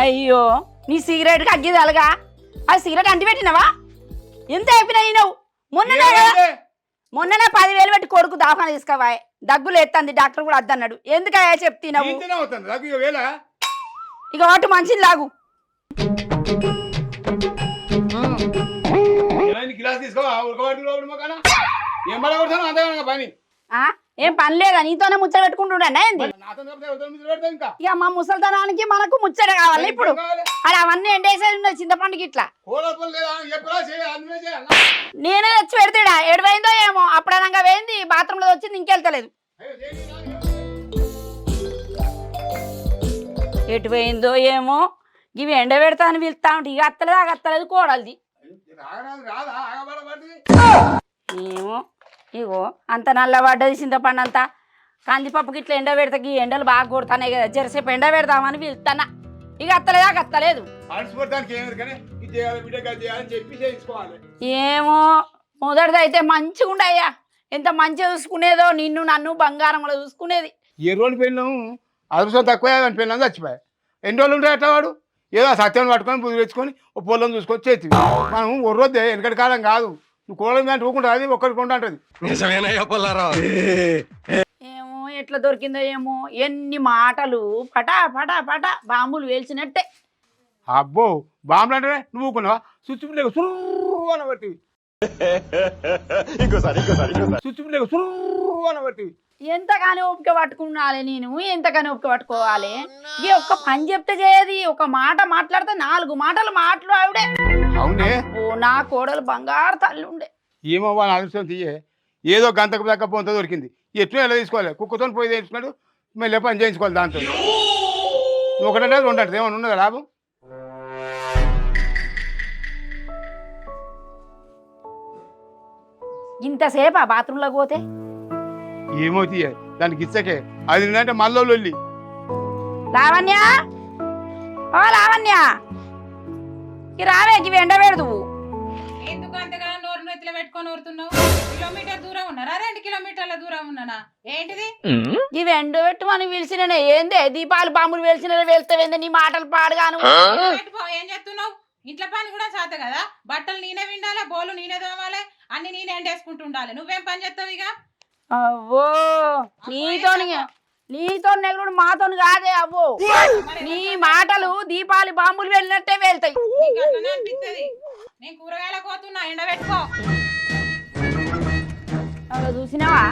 అయ్యో నీ సిగరెట్కి అగ్గిది అలగా ఆ సిగరెట్ అంటి పెట్టినవా ఎంత అయిపోయినాయి నువ్వు మొన్ననే 10,000 పెట్టి కొడుకు దవాఖాన తీసుకోవా దగ్గులు ఎత్తంది డాక్టర్ కూడా అద్దన్నాడు ఎందుకయ్యా చెప్తున్నావు ఇక ఒకటి మంచిది లాగు ఏం పని లేదా నీతోనే ముచ్చట పెట్టుకుంటుండే ఇక మా ముసలితనానికి మనకు ముచ్చట కావాలి ఇప్పుడు అది అవన్నీ ఎండేసేది ఉన్నాయి చింతపండుకి ఇట్లా నేనే తెచ్చి పెడతాడా ఎడవైందో ఏమో అప్పుడనంగా వేయింది బాత్రూమ్ లో వచ్చింది ఇంకెళ్తలేదు ఎటు పోయిందో ఏమో ఇవి ఎండ పెడతా అని పిలుస్తా ఉంటే ఇక అత్తలేదు కోడలిది ఏమో ఇగో అంత నల్లబడ్డది చింతపండు అంతా కందిపప్పుకి ఇట్లా ఎండ పెడతాకి ఎండలు బాగా కొడతానే కదా జరసేపు ఎండ పెడదామని పిలుస్తానా ఇక అత్తలేదు ఏమో మొదటిదైతే మంచిగా ఉండయ్యా ఎంత మంచిగా చూసుకునేదో నిన్ను నన్ను బంగారం కూడా చూసుకునేది ఏ రోజులు పెళ్ళాము అదృష్టం తక్కువ పెళ్ళాం చచ్చిపోయా ఎన్ని రోజులు ఉంటాయి అట్లా వాడు ఏదో సత్యం పట్టుకొని బుద్ధి తెచ్చుకొని ఓ పొలం చూసుకొని చేతి మనం ఒక రోజు వెనకటి కాలం కాదు నువ్వు కోళ్ళ మీద ఊకుంటా అది ఒక్కరికి కొంటా అంటది ఏమో ఎట్లా దొరికిందో ఏమో ఎన్ని మాటలు పటా పటా పటా బాంబులు వేల్చినట్టే అబ్బో బాంబులు అంటే నువ్వు ఊకున్నావా సుచ్చులేక సుర్రు అనబట్టి సుచ్చులేక సుర్రు అనబట్టి ఎంతగానో ఓపిక పట్టుకున్నాలి నేను ఎంతగానో ఓపిక పట్టుకోవాలి ఇది ఒక్క పని చెప్తే చేయది ఒక మాట మాట్లాడితే 4 మాటలు మాట్లాడే అవునే ఓ నా కోడలు బంగారు తల్లి ఉండే ఏమో వాళ్ళ అదృష్టం తీయే ఏదో గంతకు దాకా పోంత దొరికింది ఎట్లా ఎలా తీసుకోవాలి కుక్కతో పోయి తెచ్చుకున్నాడు మళ్ళీ పని చేయించుకోవాలి దాంతో నువ్వు ఒకటంటే 2 అంటే ఏమన్నా ఉన్నదా లాభం ఇంతసేపు ఆ బాత్రూంలోకి పోతే ఏమో తీయ దానికి ఇచ్చకే అది ఏంటంటే మళ్ళీ వెళ్ళి లావణ్య ఓ లావణ్య ఈ రావే ఇవి ఎండ పెడదు ఎందుకు అంతగా నోరు నెత్తిలో పెట్టుకొని ఊరుతున్నావు కిలోమీటర్ దూరం ఉన్నారా 2 కిలోమీటర్ల దూరం ఉన్నానా ఏంటిది ఇవి ఎండ పెట్టమని పిలిచిననే ఏందే దీపాలు బాంబులు వెలిచిన వెళ్తావేందే నీ మాటలు పాడుగాను ఏం చేస్తున్నావు ఇంట్లో పని కూడా చేత కదా బట్టలు నేనే విండాలి బోలు నేనే తోమాలి అన్ని నేనే ఎండేసుకుంటుండాలి నువ్వేం పని చేస్తావు ఇక అవ్వో నీతో నెగలుడు మాతో కాదే అవ్వో నీ మాటలు దీపాలి బాంబులు వెళ్ళినట్టే వెళ్తాయి అనిపిస్తుంది నేను కూరగాయలకు పోతున్నా ఎండ పెట్టుకో చూసినావా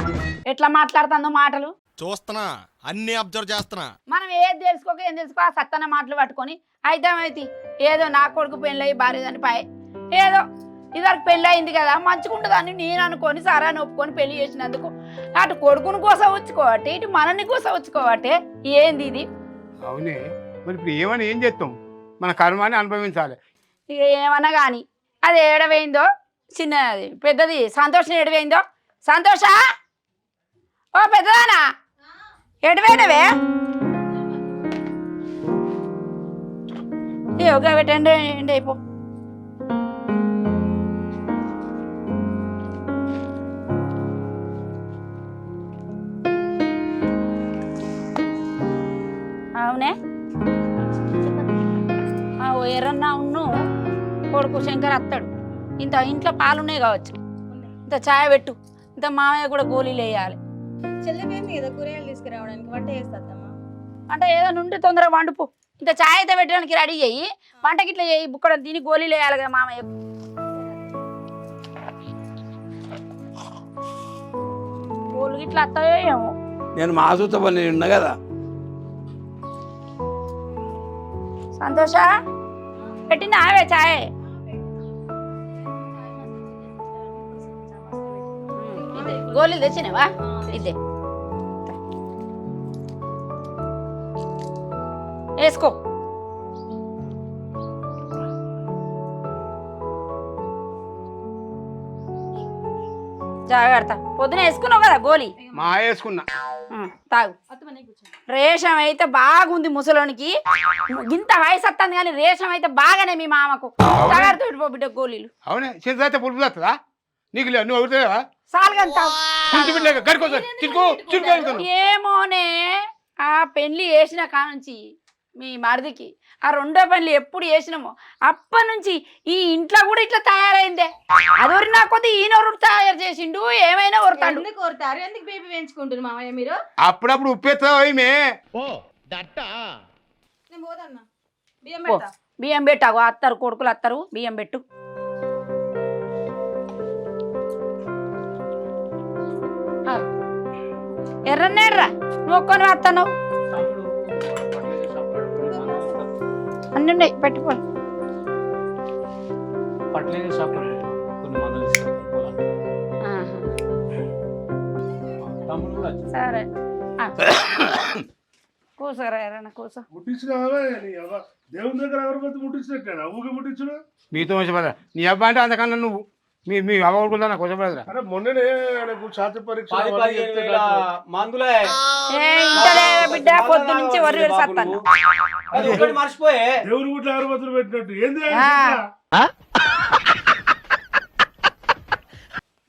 ఎట్లా మాట్లాడుతుందో మాటలు చూస్తున్నా అన్ని అబ్జర్వ్ చేస్తున్నా మనం ఏది తెలుసుకోక ఏం తెలుసుకో ఆ సత్తన మాటలు పట్టుకొని అయితే ఏదో నా కొడుకు పెళ్ళయి భార్య చనిపోయి ఏదో ఇదివరకు పెళ్ళి అయింది కదా మంచిగుంటుందని నేను అనుకొని సరాని ఒప్పుకొని పెళ్లి చేసినందుకు అటు కొడుకుని కోసం వచ్చుకోవట్టే ఇటు మనని కోసం వచ్చుకోవట్టే ఏంది ఇది అవునే మరి ఇప్పుడు ఏమని ఏం చేస్తాం మన కర్మాన్ని అనుభవించాలి ఇక ఏమన్నా కానీ అది ఏడవైందో చిన్నది పెద్దది సంతోషం ఏడవైందో సంతోష ఓ పెద్దదానా ఎడవేనవే యోగా పెట్టండి ఎండి అయిపో అవునే ఎర్రన్నా ఉన్ను కొడుకు శంకర్ అత్తాడు ఇంట్లో పాలున్నాయి కావచ్చు ఇంత ఛాయ పెట్టు ఇంత మామయ్య కూడా గోళీలు వేయాలి చెల్లిపోయింది కదా కూరగాయలు తీసుకురావడానికి వంట చేస్తామా అంటే ఏదో నుండి తొందరగా వండుపు ఇంత ఛాయ్ అయితే పెట్టడానికి రెడీ చెయ్యి వంటకి ఇట్లా చెయ్యి బుక్కడ దీనికి గోళీలు వేయాలి కదా మామయ్య గోళ్ళు ఇట్లా వస్తాయో ఏమో నేను మాసూత పని ఉన్నా కదా సంతోష పెట్టింది ఆవే ఛాయ్ గోళీలు తెచ్చినవా ఇదే వేసుకో జాగ్రత్త పొద్దున వేసుకున్నావు కదా గోళీ మా వేసుకున్నా తాగు రేషం అయితే బాగుంది ముసలోనికి ఇంత వయసు వస్తుంది కానీ రేషం అయితే బాగానే మీ మామకు జాగ్రత్త పో బిడ్డ గోళీలు అవునే చేతి పులుపు వస్తుందా నీకు లేవు నువ్వు అవుతావా ఏమోనే ఆ పెళ్లి వేసిన కానుంచి మీ మరిదికి ఆ రెండో పనులు ఎప్పుడు చేసినామో అప్పటి నుంచి ఈ ఇంట్లో కూడా ఇట్లా తయారైందే అదొరి నా కొద్ది ఈయనొరు తయారు చేసిండు ఏమైనా ఒరుతాడు. ఎందుకు కోరుతారు? ఎందుకు బేబీ పెంచుకుంటున్నారు మామయ్య మీరు? అప్పుడప్పుడు ఉప్పెత్తావు మే. నేను పోదన్నా, బియ్యం పెడతా. బియ్యం పెట్టాగు అత్తరు కొడుకులు అత్తరు బియ్యం పెట్టు. ఎర్రన్నేడ్రా నువ్వు ఒక్కొని వస్తాను అన్నీ ఉన్నాయి పెట్టుకోండి. సరే కూసరా ఎర్రన్న కూసో. దేవుని దగ్గర అగరబత్తి ముట్టించినట్టు ఊగే ముట్టించుడు. మీతో మంచి పద నీ అబ్బా అంటే అంతకన్నా నువ్వు మీ అవ్వకుండా నాకు కొంచెం పడదురా. అరే మొన్ననే ఆయనకు ఛాతి పరీక్ష మందులే బిడ్డ పొద్దు నుంచి వరి వేసేస్తాను మర్చిపోయే దేవుని గుట్ల అగరబత్తులు పెట్టినట్టు ఏంది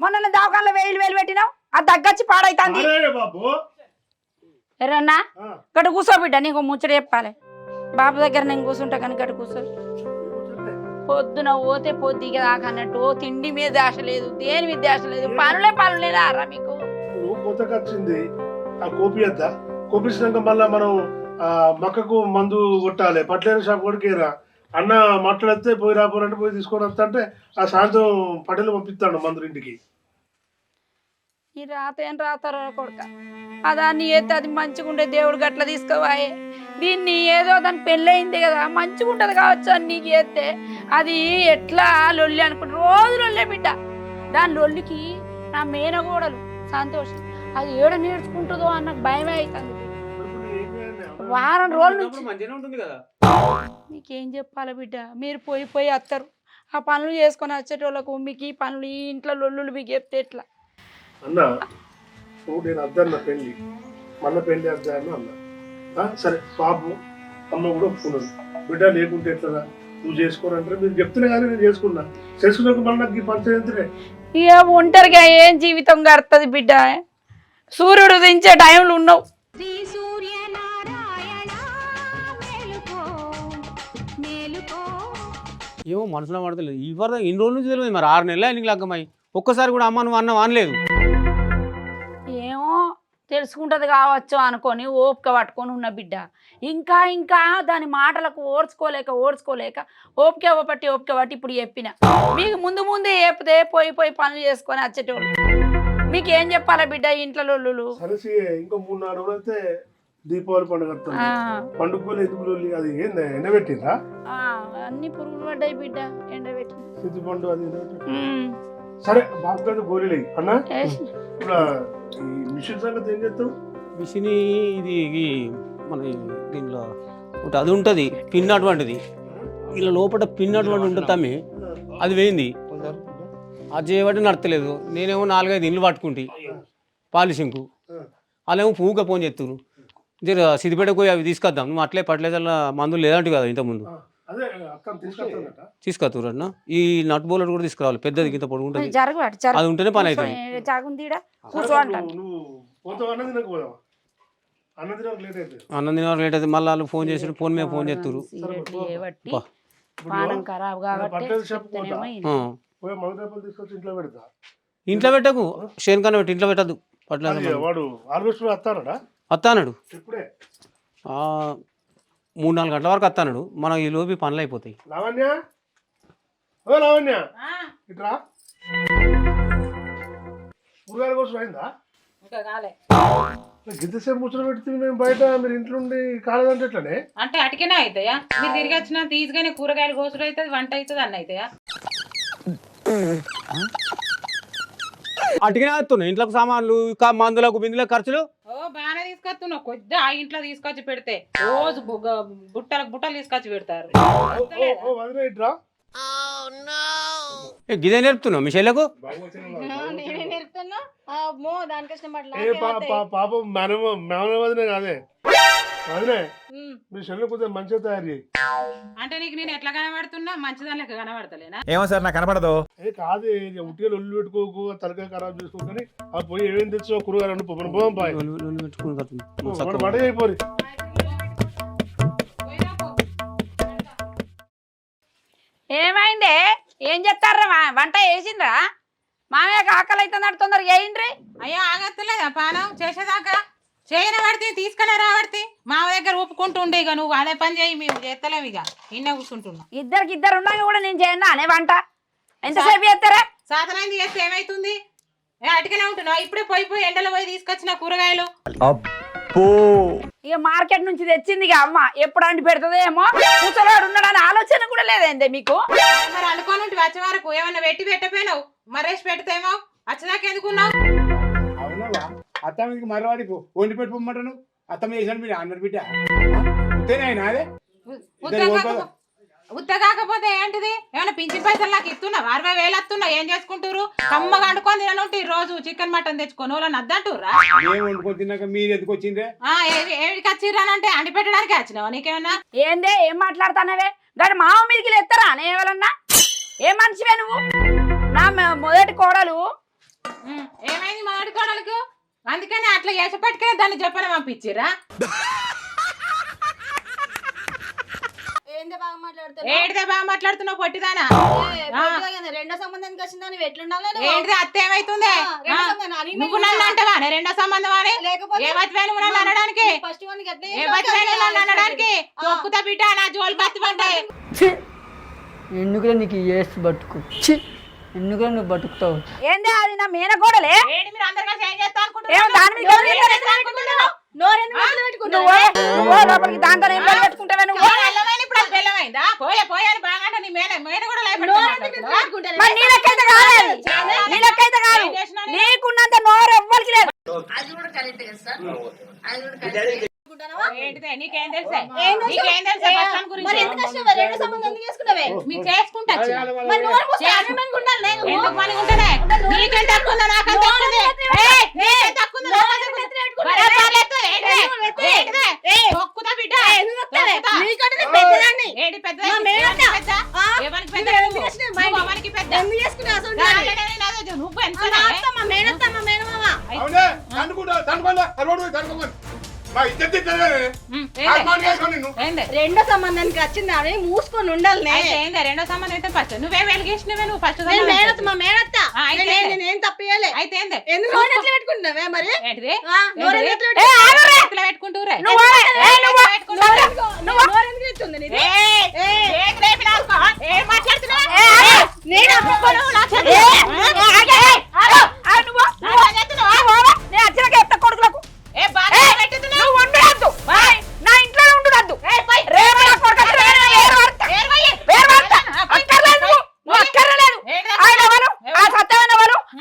మొన్న దవాఖానలో 1000 పెట్టినావు అది తగ్గచ్చి పాడైతుంది. బాబు. ఎర్రన్నా ఇక్కడ కూర్చో బిడ్డ నీకు ముచ్చట చెప్పాలి. బాబు దగ్గర నేను కూర్చుంటా కానీ ఇక్కడ కూర్చో. పొద్దున పోతే పొద్దుగా దాకా అన్నట్టు తిండి మీద ఆశ లేదు దేని మీద ఆశ లేదు పనులే రారా మీకు. కొత్తగా వచ్చింది ఆ కోపి వద్ద కోపించినాక మళ్ళా మనం మక్కకు మందు కొట్టాలి. పట్లేరు షాప్ కొడుకేరా అన్న మాట్లాడితే పోయి రాపోరంటే పోయి తీసుకొని వస్తా అంటే ఆ సాయంత్రం పటేలు పంపిస్తాడు మందులు ఇంటికి. ఈ రాత ఏం రాతారో కొడుక అదాన్ని ఏతే అది మంచిగా ఉండే దేవుడు గట్ల తీసుకోవాయే దీన్ని ఏదో దాని పెళ్ళయింది కదా మంచిగా ఉంటుంది కావచ్చు అని నీకు ఏతే అది ఎట్లా లొల్లి అనుకుంటు రోజు లొల్లే బిడ్డ. దాని లొల్లికి నా మేనగోడలు సంతోషం అది ఏడ నేర్చుకుంటుందో అన్న భయమే అవుతుంది. వారం రోజుల నుంచి మీకేం చెప్పాలి బిడ్డ మీరు పోయి వస్తారు ఆ పనులు చేసుకొని వచ్చేటోళ్ళకు మీకు ఈ పనులు ఈ ఇంట్లో లొల్లులు మీకు చెప్తే ఎట్లా అన్నా నువ్వు నేను అద్దన్న పెళ్లి మళ్ళీ పెళ్లి అద్దాను అన్నా. సరే బాబు అమ్మ కూడా ఒప్పుకున్నాను. బిడ్డ లేకుంటే ఎట్లా నువ్వు చేసుకోనంటే మీరు చెప్తున్నా కానీ నేను చేసుకున్నాక మళ్ళీ నాకు ఈ పంచాయతీనే. ఇక ఒంటరిగా ఏం జీవితం గడుతుంది బిడ్డ. సూర్యుడు ఉదయించే టైంలో ఉన్నావు. ఏమో మనసులో పడతలేదు ఇవర్ ఇన్ని రోజుల నుంచి తెలియదు మరి 6 నెలలు నీకు లగ్గమై ఒక్కసారి కూడా అమ్మ నువ్వు అన్నం అనలేదు. ఏమో తెలుసుకుంటది కావచ్చు అనుకొని ఓపిక పట్టుకొని ఉన్న బిడ్డ ఇంకా దాని మాటలకు ఓర్చుకోలేక ఓపిక పట్టి ఇప్పుడు చెప్పిన మీకు ముందే చెప్తే పోయి పనులు చేసుకొని వచ్చేటోళ్ళు మీకు ఏం చెప్పాలా బిడ్డ ఇంట్లో లొల్లులు. ఇంకో 3-4 రోజులు అయితే దీపావళి పండుగ పండుగలు ఎందుకు అది ఏంది ఎండబెట్టిందా? అన్ని పురుగులు పడ్డాయి బిడ్డ ఎండబెట్టి సిద్ధి పండు అది సరే బాబు కదా గోళీలు అన్నా. ఈ మిషన్ సంగతి ఏం చేస్తావు? మిషన్ ఇది మన దీనిలో ఒకటి అది ఉంటుంది పిన్ అటువంటిది ఇలా లోపల పిన్ అటువంటి ఉంటుంది తమ్మి అది వేయింది అది చేయబట్టి నడతలేదు. నేనేమో 4-5 ఇండ్లు పట్టుకుంటే పాలిషింగ్కు వాళ్ళేమో పువ్వుగా ఫోన్ చేస్తున్నారు జర సిద్దిపేటకు పోయి అవి తీసుకొద్దాం నువ్వు అట్లే పట్లేదల్లా మందులు లేదంటు కదా ఇంతకుముందు తీసుకొస్తారు అన్న. ఈ నట్ బోలర్ కూడా తీసుకురావాలి పెద్దది ఇంత పొడుగుంటుంది అది ఉంటేనే పని అవుతుంది. అన్నం తిన లేట్ అయితే మళ్ళీ వాళ్ళు ఫోన్ చేసి ఫోన్ మీద ఫోన్ చేస్తారు. ఇంట్లో పెట్టకు షేన్ కన్నా పెట్టి ఇంట్లో పెట్టద్దు పట్లేదు వస్తాడు 3-4 గంటల వరకు వస్తాడు. మనం ఈ లోపి పనులు అయిపోతాయి. బయట మీరు ఇంట్లో కాలేదంటే ఎట్లనే అంటే అటుకనే అవుతాయా? మీరు తిరిగి వచ్చిన తీసుకొని కూరగాయలు కోసుడు అవుతుంది వంట అవుతుంది అన్న అవుతాయా? అటుకనే వస్తున్నాయి ఇంట్లోకి సామాన్లు మందులకు బిందులకు ఖర్చులు. బాగానే తీసుకొస్తున్నావు కొద్ది ఆ ఇంట్లో తీసుకొచ్చి పెడితే రోజు బుట్టలు తీసుకొచ్చి పెడతారు. గిదే నేర్పుతున్నావు మీ చెల్లెకు? పాపం వదిలే కాదే వదిలే మీ చెల్లె కొంచెం మంచిగా తయారు చేయి. అంటే నీకు నేను ఎట్లా కనబడుతున్నా మంచిదాని లెక్క కనబడతలేనా? ఏమో సార్ నాకు కనపడదు. కాదు ఉట్టిగా ఒళ్ళు పెట్టుకోకు తలకాయ ఖరాబ్ చేసుకోకని ఆ పోయి ఏమేమి తెచ్చో కూరగాయలు పోదాం బాయ్ అయిపోయి ఏమైందే ఏం చేస్తారా వంట వేసిండ్రా మామయ్యకి ఆకలి అవుతుంది అంటే తొందరగా వేయండ్రి. అయ్యో ఆగత్తలేదా పానం చేసేదాకా చేయన పడితే తీసుకునే రాబడితే మామ దగ్గర ఒప్పుకుంటూ ఉండే ఇక నువ్వు అదే పని చేయి మేము చేస్తలేవు ఇక ఇన్న కూర్చుంటున్నా. ఇద్దరు ఉండగా కూడా నేను చేయను అనే వంట ఎంతసేపు చేస్తారా? సాధనైంది చేస్తే ఏమైతుంది అటుకనే ఉంటున్నావు ఇప్పుడే పోయి ఎండలో పోయి తీసుకొచ్చిన కూరగాయలు ఇక మార్కెట్ నుంచి తెచ్చింది ఇక అమ్మ ఎప్పుడు అంటి పెడుతుందో ఏమో ముసలాడు ఉన్నాడని ఆలోచన కూడా లేదండి మీకు. మరి అనుకోని ఉంటే వచ్చే వరకు ఏమన్నా పెట్టపోయినావు మరేసి పెడితేమో వచ్చేదాకా ఎందుకున్నావు? అవునవా అత్త మీదకి మరవాడి వండి పెట్టుకోమంటాను అత్తమ్మ చేశాను మీరు అన్నారు బిడ్డ అంతేనే ఆయన అదే ఉత్త కాకపోతే ఏంటిది ఏమైనా పింఛన్ పైసలు నాకు ఇస్తున్నావు 60,000 వస్తున్నావు ఏం చేసుకుంటారు కమ్మగా వండుకొని తిననుంటే రోజు చికెన్ మటన్ తెచ్చుకొని వాళ్ళని అద్దంటుర్రా మేము వండుకొని తిన్నాక మీరు ఎందుకు వచ్చిందే ఏమిటికి వచ్చిర్రానంటే అండి పెట్టడానికి వచ్చినావా నీకేమన్నా ఏందే ఏం మాట్లాడుతున్నావే గడి మామ మీదకి ఎత్తారా అనే ఎవరన్నా ఏం మనిషివే నువ్వు నా మొదటి కోడలు ఏమైంది మొదటి కోడలకు అందుకని అట్లా వేస పట్టుకునే దాన్ని చెప్పని పంపించిర్రా ఏడిదే బాగా మాట్లాడుతున్నావు పొట్టిదానా రెండో సంబంధానికి వచ్చిందా నువ్వు ఎట్లుండాలి ఏంటిది అత్త ఏమైతుంది నువ్వు నన్ను అంటావా రెండో సంబంధం అని నువ్వు నన్ను అనడానికి అనడానికి తొక్కుతా బిడ్డ నా జోలు బతి పడ్డాయి ఎందుకులే నీకు ఏసి బతుకు ఎందుకులే నువ్వు బతుకుతావు ఏందే అది నా మేనకోడలే ఏంటి మీరు అందరు కలిసి ఏం చేస్తా లోపలికి దాంతో ఏం పెట్టుకుంటావే నువ్వు ఇప్పుడు అది బెల్లమైందా పోయాని బాగా నీ మేన కూడా మరి నీ లెక్కైతే కాదు నీ లెక్కైతే కాదు నీకున్నంత నోరు ఎవ్వరికి లేదు. ఏంటిదే నీకేం తెలుసా నీకేం తెలుసా బస్టాండ్ గురించి మీకు చేసుకుంటా ఎందుకు పని ఉంటేనే నీకేం తక్కువ ఉందా నాకంత తక్కువ బిడ్డ ఏంటి పెద్ద ఎవరికి పెద్ద నువ్వు ఎంత రెండో సంబంధానికి వచ్చింది ఆమె మూసుకొని ఉండాలి రెండో సంబంధం అయితే ఫస్ట్ నువ్వే వెలిగేసినవే నువ్వు ఫస్ట్ మేనత్త మా మేనత్త నేనేం తప్పేయాలి అయితే ఎందుకు ఎట్లా పెట్టుకుంటున్నావే మరి ఏంటిది ఎట్లా పెట్టుకుంటూరే ఏం మాట్లాడుతున్నావు కొడుకులకు నా ఇంట్లో ఉండదు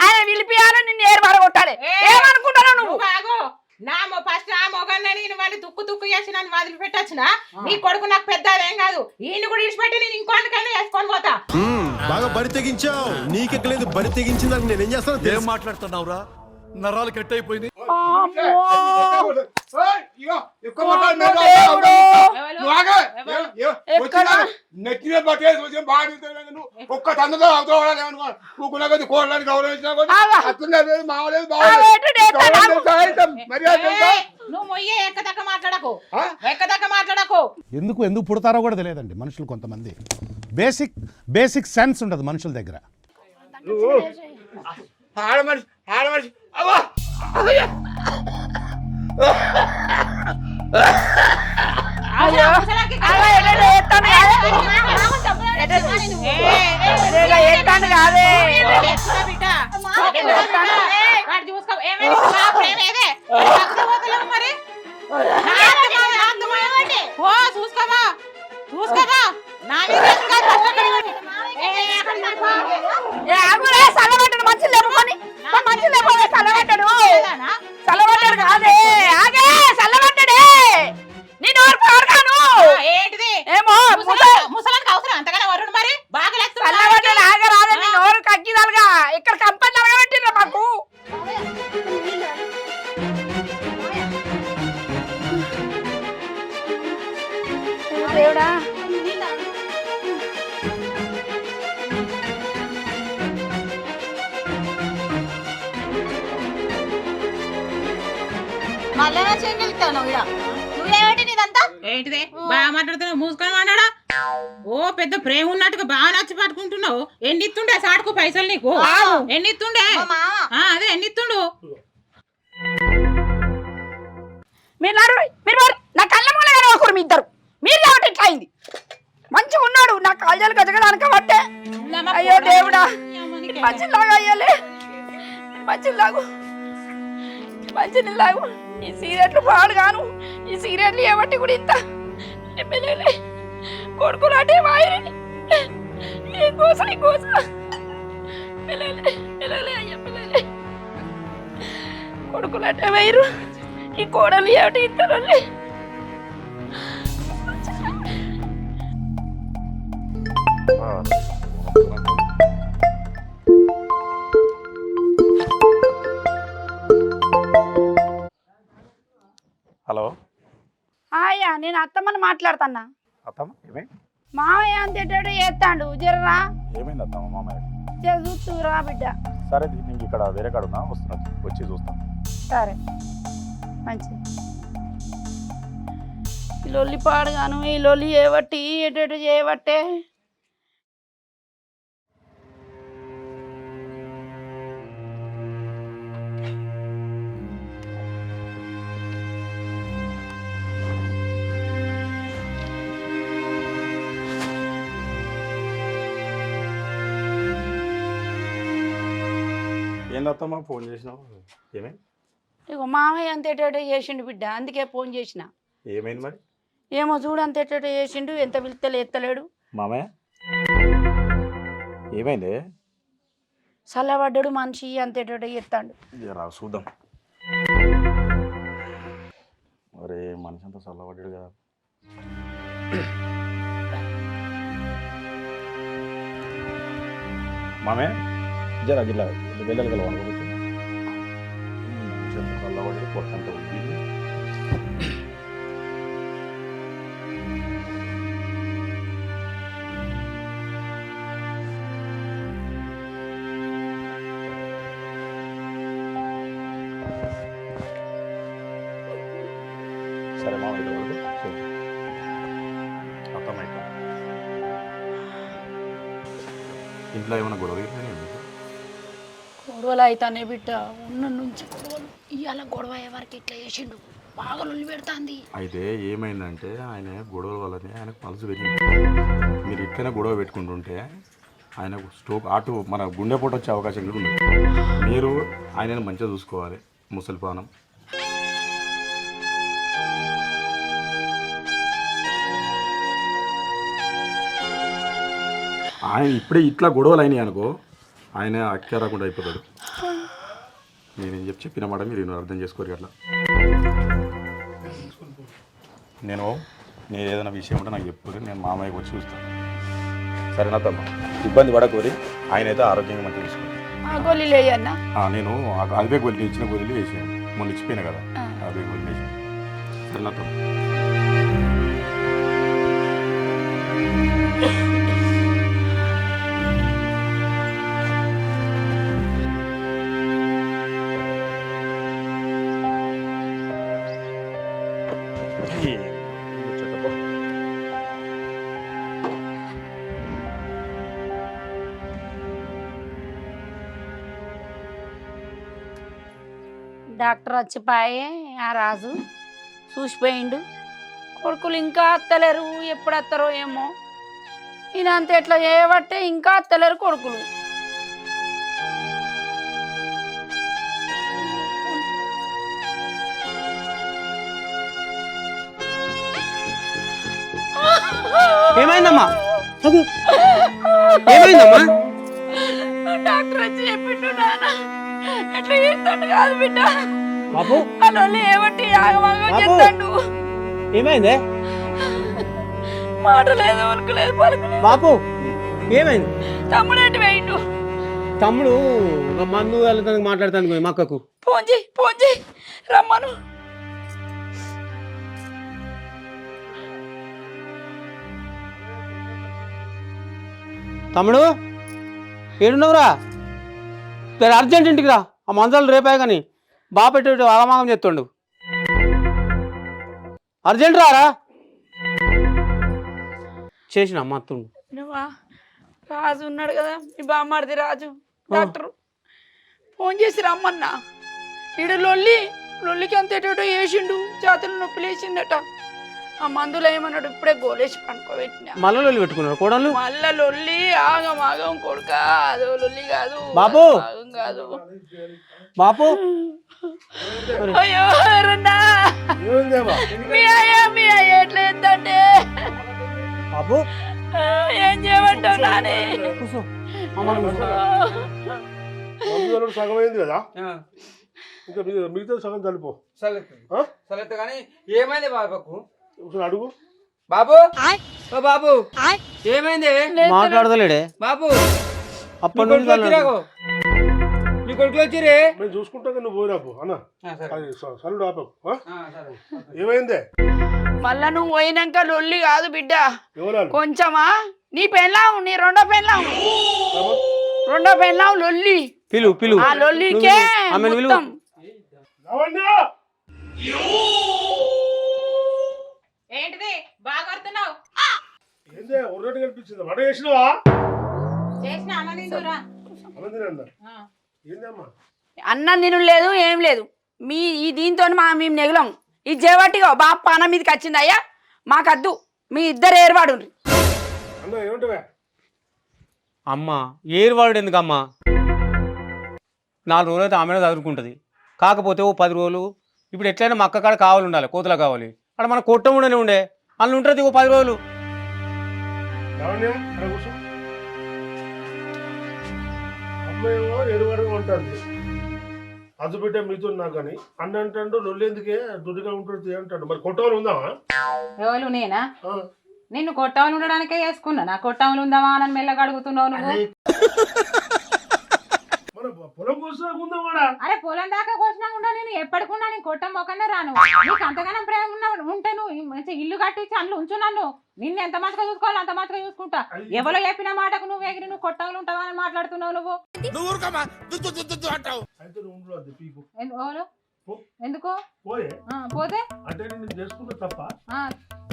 ఆయన పిలిపియాలి నిన్ను ఏరు పడగొట్టాలి ఏమనుకుంటావు నువ్వు నా ఫస్ట్ ఆ మొగన్న నేను వాడిని తుక్కు చేసి నన్ను వదిలిపెట్టొచ్చిన నీ కొడుకు నాకు పెద్ద ఏం కాదు ఈయన కూడా ఇడిచిపెట్టి నేను ఇంకోటికైనా వేసుకొని పోతా బాగా బరి తెగించావు నీకెక్కలేదు బరి తెగించిందని నేనేం చేస్తాను ఏం మాట్లాడుతున్నావురా నరాలు కట్ అయిపోయింది నెక్కిన బట్టేసి బాగా ఒక్క తండ్రితో అవుతాడు కోడలని గౌరవించిన మావలేదు నువ్వు మొయ్యే ఎక్కదక్క మాట్లాడకు ఎందుకు పుడతారో కూడా తెలియదండి మనుషులు కొంతమంది బేసిక్ సెన్స్ ఉండదు మనుషుల దగ్గర ఆడమనిషి అవ్వా చూసుకోవా చల్లబడ్డాడు మంచి లేపుకొని మంచి లేకపోతే చల్లబడ్డాడు కాదే ఆగే చల్లబడ్డాడే నీ నోరు పాడుగాను ఏంటిది ఏమో ముసలానికి అవసరం అంతగానే వరుడు మరి బాగా చల్లబడ్డాడు ఆగే రాదే నీ నోరు కగ్గిదాలుగా ఇక్కడ కంపెనీ అడగబెట్టిండ్రు మాకు దేవుడా మళ్ళా చేయగలుగుతావు నువ్వేమిటి నీదంతా ఏంటిది బాగా మాట్లాడుతున్నావు మూసుకొని మాట్లాడా ఓ పెద్ద ప్రేమ ఉన్నట్టుగా బాగా నచ్చి పట్టుకుంటున్నావు. ఎన్నిస్తుండే సాటుకు పైసలు నీకు? ఎన్నిస్తుండే? అదే ఎన్నిస్తుండు? మీరు నా కళ్ళ మూలగానే ఒకరు మీ ఇద్దరు మీరు కాబట్టి ఇట్లా అయింది. మంచిగా ఉన్నాడు నా కాళ్ళలు గజగడానికి పట్టే. అయ్యో దేవుడా మంచిలాగా అయ్యాలే మంచిలాగు మంచిలాగు. ఈ సిగరెట్లు పాడుగాను ఈ సిగరెట్లు ఏమట్టి కూడా ఇంత ఎమ్మెల్యేలే కొడుకులు అంటే వాయిరి ఈ కోస పిల్లలే అయ్యా పిల్లలే కొడుకులు అంటే వైరు ఈ కోడలు ఏమిటి ఇద్దరు. హలో అయ్యా నేను అత్తమ్మని మాట్లాడుతున్నా. అత్తమ్మ ఏమైంది? మామయ్య అంతేటోడు చేస్తాడు జర్రా ఏమైంది అత్తమ్మ మామయ్య? చూస్తురా బిడ్డ. సరే నేను ఇక్కడ వేరే కాడ ఉన్నా, వస్తున్నా, వచ్చి చూస్తాను. సరే మంచి ఈ లొల్లి పాడుగాను ఈ లొల్లి చేయబట్టి ఎటు చేయబట్టే. ఏందత్తమ్మ ఫోన్ చేసినావు? ఏమైంది? ఇగో మామయ్య అంతేటోటే చేసిండు బిడ్డ, అందుకే ఫోన్ చేసిన. ఏమైంది మరి? ఏమో చూడు అంతేటోటే చేసిండు, ఎంత పిలిస్తలే ఎత్తలేడు. మామయ్య ఏమైంది? చల్లబడ్డాడు మనిషి అంతేటోటే చేస్తాడు. రా చూద్దాం. అరే మనిషి అంతా చల్లబడ్డాడు కదా. మామయ్య జరా జిల్లా వెళ్ళాలి కదా అనుకోవచ్చు. చల్లబడ్డాడు, పొట్టంతా ఉంది. సరే మామయ్య అర్థమైతే ఇంట్లో ఏమైనా గొడవ గొడవలు అవుతానే బిడ్డ, ఉన్న నుంచి గొడవలు. ఇవాళ గొడవ ఎవరికి ఇట్లా చేసిండు, బాగా లొల్లి పెడతాంది. అయితే ఏమైందంటే ఆయన గొడవల వల్లనే ఆయనకు పలుసు వెళ్ళింది. మీరు ఇట్లనే గొడవ పెట్టుకుంటుంటే ఆయనకు స్ట్రోక్ ఆటు మన గుండెపోటు వచ్చే అవకాశం కూడా ఉంది. మీరు ఆయనను మంచిగా చూసుకోవాలి. ముసలిపానం ఆయన ఇప్పుడే ఇట్లా గొడవలు అయినాయి అనుకో, ఆయన అక్కే రాకుండా అయిపోతాడు. నేనేం చెప్పిన మాట మీరు అర్థం చేసుకోరు. అట్లా నేను ఏదైనా విషయం ఉంటే నాకు చెప్పుకోరు, నేను మామయ్యకి వచ్చి చూస్తాను. సరేనా తమ్మ? ఇబ్బంది పడకూరి, ఆయన అయితే ఆరోగ్యంగా మంచిగా చూసుకోవాలి. నేను అదే గొల్లి ఇచ్చిన గొల్లి వేసాను, మొన్న ఇచ్చిపోయినా కదా, అదే గొల్లి వేసాను. సరేనా తమ్మ? డాక్టర్ వచ్చిపోయే ఆ రాజు చూసిపోయిండు. కొడుకులు ఇంకా అత్తలేరు, ఎప్పుడు వస్తారో ఏమో. ఈయన అంత ఎట్లా చేయబట్టే ఇంకా అత్తలేరు కొడుకులు. ఏమైందమ్మా? ఏమైందమ్మా? డాక్టర్ వచ్చి చెప్పిండు నాన్న ఎట్లా చేస్తాడు కాదు బిడ్డ. బాబు అలా ఏమట్టి ఆగమాగం చేస్తాడు. ఏమైందే? మాట లేదు, ఉలుకు లేదు, పలుకు లేదు. బాబు ఏమైంది? తమ్ముడు ఎటు వేయండు? తమ్ముడు మందు వెళ్తానికి మాట్లాడతాను మా అక్కకు. ఫోన్ చేయి రమ్మను. తమ్ముడు ఏడున్నావురా? అర్జెంట్ ఇంటికి రా, ఆ మంచాలు రేపాయి కానీ బాగా పెట్టేటు ఆగమాగం చేస్తుండు. అర్జెంట్ రారా? చేసిన అమ్మ అత్తుండు. నువ్వా రాజు ఉన్నాడు కదా మీ బామ్మారిది రాజు డాక్టరు ఫోన్ చేసి రమ్మన్నా. ఈడు లొల్లికి అంత ఎటో వేసిండు, చేతులు నొప్పి లేచిండట. ఆ మందులు ఏమన్నాడు ఇప్పుడే గోలేసి పనుకోబెట్టినా. మళ్ళీ లొల్లి పెట్టుకున్నారు కోడలు. మళ్ళా లొల్లి ఆగం కొడుక, అదో లొల్లి కాదు బాబు ఆగం కాదు. బాపు అయ్యో రన్నా మీ అయ్య ఎట్లా ఎత్తంటే బాబు ఏం చేయమంటావు నాని? కూర్చో. సగం అయింది కదా, ఇంకా మిగతా సగం కలిపో. కానీ ఏమైంది బాబుకు? ఒకసారి అడుగు. బాబు ఓ బాబు ఏమైంది మాట్లాడతలేడే బాబు? అప్పటి నుంచి నీ కొడుకులు వచ్చిరే? నేను చూసుకుంటా, నువ్వు పోయిరాపు అన్న. సల్లుడు ఆపకు. ఏమైందే? మళ్ళా నువ్వు పోయినాక లొల్లి కాదు బిడ్డ, ఎవరు కొంచెమా నీ పెళ్ళాం, నీ రెండో పెళ్ళాం లొల్లి. పిలు ఆ లొల్లికే మొత్తం. ఏంటిది బాగా కొడుతున్నావు? ఏందే ఒర్రటి కనిపించింది? వంట చేసినవా? చేసిన అన్న తిందురా. ఏందమ్మా అన్నం తిను లేదు ఏం లేదు. మీ ఈ దీంతో మేము నెగలం. ఇది చేయబట్టిగా బాబు పానం మీదకి వచ్చింది. అయ్యా మాకద్దు, మీ ఇద్దరు ఏర్పాడు. అన్న ఏమంటావా? అమ్మ ఏర్వాడు ఎందుకమ్మా? 4 రోజులు అయితే ఆమెనే చదువుకుంటుంది. కాకపోతే ఓ 10 రోజులు ఇప్పుడు ఎట్లయినా మా అక్క కాడ కావాలి ఉండాలి, కోతలా కావాలి. అక్కడ మన కొట్టం ఉండనే ఉండే అందులో ఉంటుంది ఓ 10 రోజులు. అమ్మేమో ఎరువాడు ఉంటుంది, అది బిడ్డ మీతో నాకు కానీ అన్న అంటాడు లొల్లేందుకే దుడ్డుగా ఉంటుంది అంటాడు. మరి కొట్టవాళ్ళు ఉందామా? ఎవరు నేనా? నిన్ను కొట్టవలు ఉండడానికే వేసుకున్నా. నా కొట్టవలు ఉందామా అని మెల్లగా అడుగుతున్నావు నువ్వు. పొలం కోసం అరే పొలం దాకా కోసినా ఉండా, నేను ఎప్పటికున్నా నేను కొట్టం మొక్కనే రాను. నీకు అంతగానం ప్రేమ ఉంటే నువ్వు మంచి ఇల్లు కట్టించి అందులో ఉంచు నన్ను. నిన్ను ఎంత మంచిగా చూసుకోవాలి అంత మంచిగా చూసుకుంటా. ఎవరో చెప్పిన మాటకు నువ్వు ఎగిరి నువ్వు కొట్టవలు ఉంటావా అని మాట్లాడుతున్నావు నువ్వు. ఎందుకు పోతే తప్ప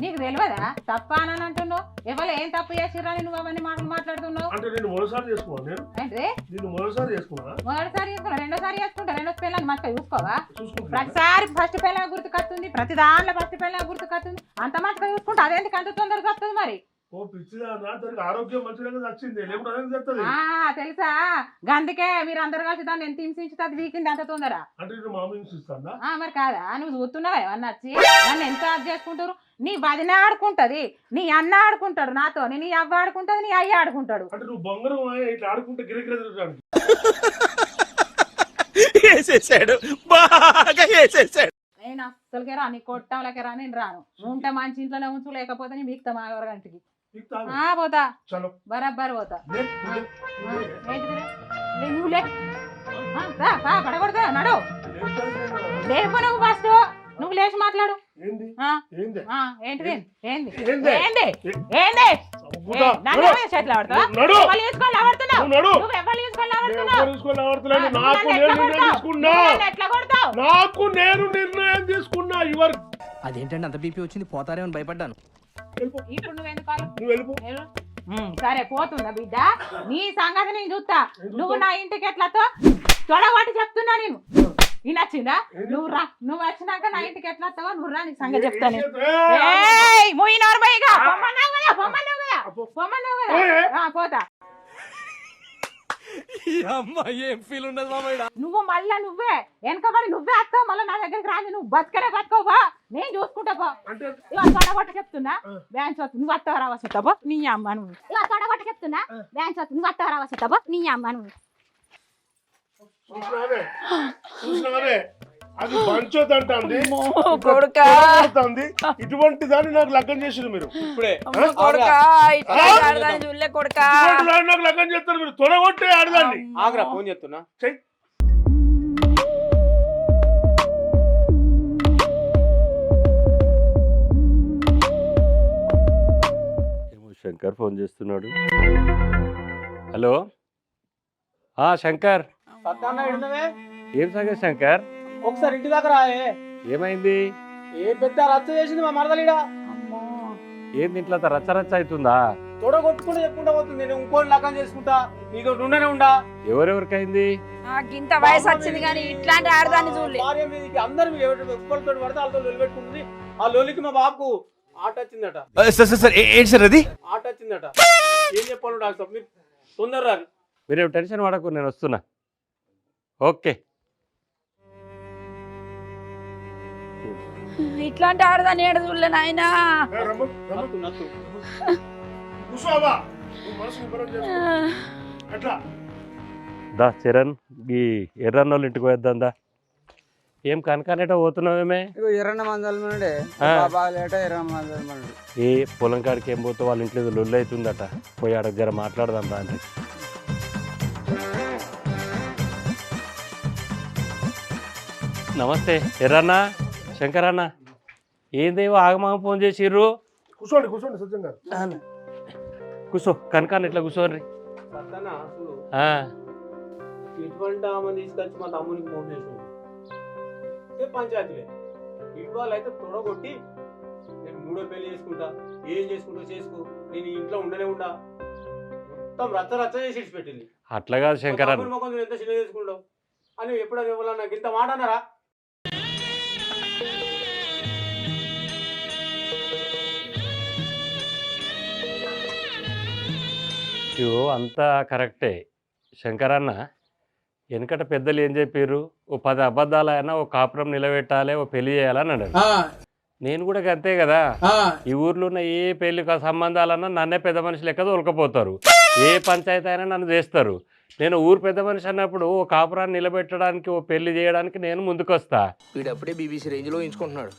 నీకు తెలియదా తప్ప అని అంటున్నావు? ఎవరు ఏం తప్పు చేసిరా నువ్వు అవన్నీ మాట్లాడుతున్నావు? అంటే నేను మొదటిసారి చేసుకున్నాను. మొదటిసారి చేసుకున్నా, రెండోసారి చేసుకుంటా. రెండో పిల్లలు మంచిగా చూసుకోవా? ప్రతిసారి ఫస్ట్ పిల్ల గుర్తుకొస్తుంది, ప్రతి దాంట్లో ఫస్ట్ పిల్ల గుర్తుకొస్తుంది. అంత మంచిగా చూసుకుంటా అదేందుకు అంత తొందరగా వస్తుంది మరి? ఆరోగ్యం మంచిగా వచ్చింది, లేకపోతే తెలుసా? అందుకే మీరు అందరు కలిసి దాన్ని ఎంత హింసించి అది వీకింది అంత తొందర. అంటే హింసిస్తాను మరి కాదా? నువ్వు చూస్తున్నావా ఏమన్నా వచ్చి నన్ను ఎంత అది చేసుకుంటారు? నీ వదిన ఆడుకుంటది, నీ అన్న ఆడుకుంటాడు నాతో, నీ అవ్వ ఆడుకుంటది, నీ అయ్య ఆడుకుంటాడు. అంటే నువ్వు బంగారం ఇట్లా ఆడుకుంటే గిరిగిరి నేను అస్సలకే రా, నీ కొట్టంలకే రా, నేను రాను. ఉంటే మంచి ఇంట్లోనే ఉంచు, లేకపోతే నీ మిగతా మా ఎవరికంటికి పోతా, బరాబర్ పోతా. నువ్వు పడకూడదు నడు. లేపు నువ్వు ఫస్ట్ నువ్వు లేచి మాట్లాడు. ఏంటిది? ఏంది ఏంది ఏంది చేతులు ఆడుతావు? ఎట్లా కొడతావు? నాకు నేను నిర్ణయం తీసుకున్నా. అదేంటంటే అంత బీపీ వచ్చింది పోతారేమని భయపడ్డాను. ఇప్పుడు నువ్వు సరే పోతుందా బిడ్డ? నీ సంగతి నేను చూస్తా. నువ్వు నా ఇంటికి ఎట్లాతో తొడగొట్టి చెప్తున్నా. నేను నచ్చిందా? నువ్వు రా, నువ్వు వచ్చినాక నా ఇంటికి ఎట్లా వస్తావా నువ్వు రా, నీకు సంగతి చెప్తాను. పోతా. నువ్వు మళ్ళా నువ్వే వెనకబడి నువ్వే వస్తావు, మళ్ళీ నా దగ్గరికి రాని. నువ్వు బతకడే బతుకోవా, నేను చూసుకుంటా పో. తొడగొట్ట చెప్తున్నా, బ్యాన్స్ నువ్వు వస్తావు రావా వస్తావా నీ అమ్మ. నువ్వు తొడగొట్ట చెప్తున్నా, బ్యాన్స్ నువ్వు వస్తావు రావా వస్తావా నీ అమ్మ. నువ్వు అది పంచోత్ అంటుంది, ఇటువంటి దాన్ని నాకు లగ్గం చేసింది మీరు. ఇప్పుడే నాకు లగ్గం చేస్తారు మీరు, తొడగొట్టే ఆడదాన్ని. ఆగ్రా ఫోన్ చేస్తున్నా. శంకర్ ఫోన్ చేస్తున్నాడు. హలో శంకర్, ఏం సంగతి శంకర్? ఒకసారి ఇంటి దాకా రాయే. ఏమైంది? ఏ పెద్ద రచ్చ చేసింది మా మరదలిడా. ఏంది ఇంట్లో రచ్చ రచ్చ అవుతుందా? తొడగొట్టుకుని చెప్పుకుంటా పోతుంది. నేను ఇంకోటి లగ్గం చేసుకుంటా, నీతో ఉండనే ఉండా. ఎవరెవరికైంది? ఇంత వయసు వచ్చింది కానీ ఇట్లాంటి ఆడదాన్ని చూడలే. భార్య మీదకి అందరు ఒక్కరితో పడితే వాళ్ళతో లొల్లి పెట్టుకుంటుంది. ఆ లొల్లికి మా బాబుకు ఆట వచ్చిందట. ఏంటి సార్ అది? ఆట వచ్చిందట. ఏం చెప్పాలి డాక్టర్, మీరు తొందర రారు. మీరేం టెన్షన్ పడకు, నేను వస్తున్నా. ఓకే. ఇట్లాంటి ఆడదాన్ని ఏడ చూడలే నాయనా. కూర్చోవా, నువ్వు మనసు నిబ్బరం చేసుకో. ఎట్లా దా చరణ్, ఈ ఎర్రన్నోళ్ళ ఇంటికి పోయేద్దాం దా. ఏం కనకనేట పోతున్నావేమే? ఎర్రన్న మందలమనుడే బాగాలేట ఎర్రన్న మందలమనుడు. ఏ పొలం కాడికి ఏం పోతే వాళ్ళ ఇంట్లో లొల్లి అవుతుందట. పోయి ఆడ జర మాట్లాడదాం రా అంటే. నమస్తే ఎర్రన్న, శంకరన్న. ఏందేవో ఆగమాగ ఫోన్ చేసిర్రు? కూర్చోండి కూర్చోండి సత్యం గారు. కూర్చో, కనకాన్ని ఇట్లా కూర్చోండి. ఇటువంటి ఆమె తీసుకొచ్చి మా తమ్మునికి ఫోన్ చేసి పంచాయతీలే. ఇంటి వాళ్ళు అయితే తొడగొట్టి నేను 3వ పెళ్లి చేసుకుంటా, ఏం చేసుకుంటా చేసుకో, నేను ఇంట్లో ఉండనే ఉండా, మొత్తం రచ్చ రచ్చ చేసి పెట్టింది. అట్లా కాదు శంకరన్న, మొక్కం ఎంత చిన్న చేసుకుంటావు అని ఎప్పుడైనా ఇవ్వాలన్నా నాకు ఇంత మాట అన్నారా? ఇవో అంతా కరెక్టే శంకరన్న. వెనకట పెద్దలు ఏం చెప్పారు? ఓ 10 అబద్ధాలైనా ఓ కాపురం నిలబెట్టాలి, ఓ పెళ్లి చేయాలని అన్నాడు. నేను కూడా అంతే కదా. ఈ ఊర్లో ఉన్న ఏ పెళ్లి సంబంధాలన్నా నన్నే పెద్ద మనిషి లెక్క తోలుకపోతారు. ఏ పంచాయతీ అయినా నన్ను చేస్తారు. నేను ఊరు పెద్ద మనిషి అన్నప్పుడు ఓ కాపురాన్ని నిలబెట్టడానికి, ఓ పెళ్లి చేయడానికి నేను ముందుకొస్తా. వీడప్పుడే బీబీసీ రేంజ్ లో ఎంచుకుంటున్నాడు.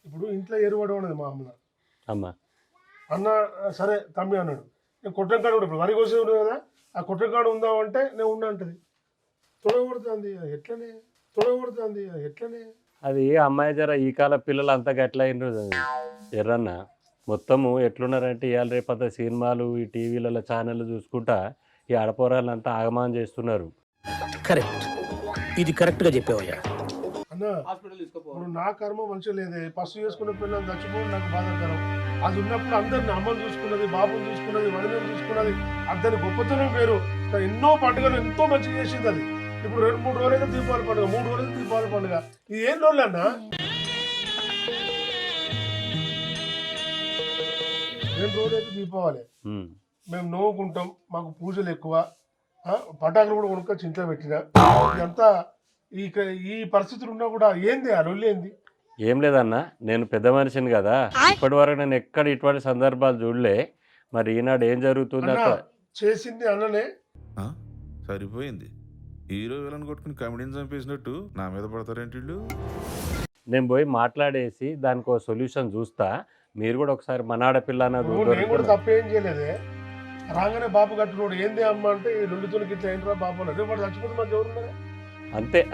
ఇప్పుడు ఇంట్లో ఎరువడం ఉన్నది మా అమ్మ అమ్మ అన్న. సరే తమ్మి అన్నాడు, నేను కొట్టంకాడు కూడా ఇప్పుడు వరి కోసే ఉండదు కదా, ఆ కొట్టంకాడు ఉందామంటే నేను ఉన్నా అంటది. తొడగొడుతుంది ఎట్లనే. అది అమ్మాయి జర ఈ కాల పిల్లలు అంతా గట్ల అయినరు ఎర్రన్న. మొత్తము ఎట్లున్నారంటే ఇవాళ రేపంతా సినిమాలు, ఈ టీవీలలో ఛానళ్ళు చూసుకుంటా ఈ ఆడపోరాలంతా ఆగమానం చేస్తున్నారు. కరెక్ట్, ఇది కరెక్ట్ గా చెప్పావయ్యా. అన్న ఇప్పుడు నా కర్మ మంచిగా లేదే, ఫస్ట్ చేసుకున్న పిల్లలు చచ్చిపోవడం నాకు బాధాకరం. అది ఉన్నప్పుడు అందరిని అమ్మని చూసుకున్నది, బాబుని చూసుకున్నది, వదిలిని చూసుకున్నది, అందరి గొప్పతనం పేరు. ఎన్నో పండుగలు ఎంతో మంచిగా చేసింది అది. ఇప్పుడు 2-3 రోజులైతే దీపావళి పండుగ, 3 రోజులైతే దీపావళి పండుగ. ఇది ఏం రోజులు అన్న? 2 రోజులైతే దీపావళి. మేము నవ్వుకుంటాం, మాకు పూజలు ఎక్కువ, పటాకులు కూడా కొనుక్కొచ్చి ఇంట్లో పెట్టిన. ఇదంతా ఈ పరిస్థితులు ఉన్నా కూడా ఏంది ఆ లొల్లి ఏంది? ఏం లేదన్నా, నేను పెద్ద మనిషిని కదా, ఇప్పటి వరకు నేను ఎక్కడ ఇటువంటి సందర్భాలు చూడలే. మరి ఈనాడు ఏం జరుగుతుంది? చేసింది అన్ననే. సరిపోయింది, హీరో విలన్ కొట్టుకుని కమెడీని చంపేసినట్టు నా మీద పడతారేంటి వీళ్ళు? నేను పోయి మాట్లాడేసి దానికి ఒక సొల్యూషన్ చూస్తా. మీరు కూడా ఒకసారి మన ఆడపిల్ల నేను కూడా తప్పేం చేయలేదే. రాగానే బాబు కట్టుకోడు ఏంది అమ్మ అంటే లొల్లితోనికి ఇట్లా ఏంట్రా బాబు అన్నది. వాడు చచ్చిపోతే మాకు ఎవరున్నారా?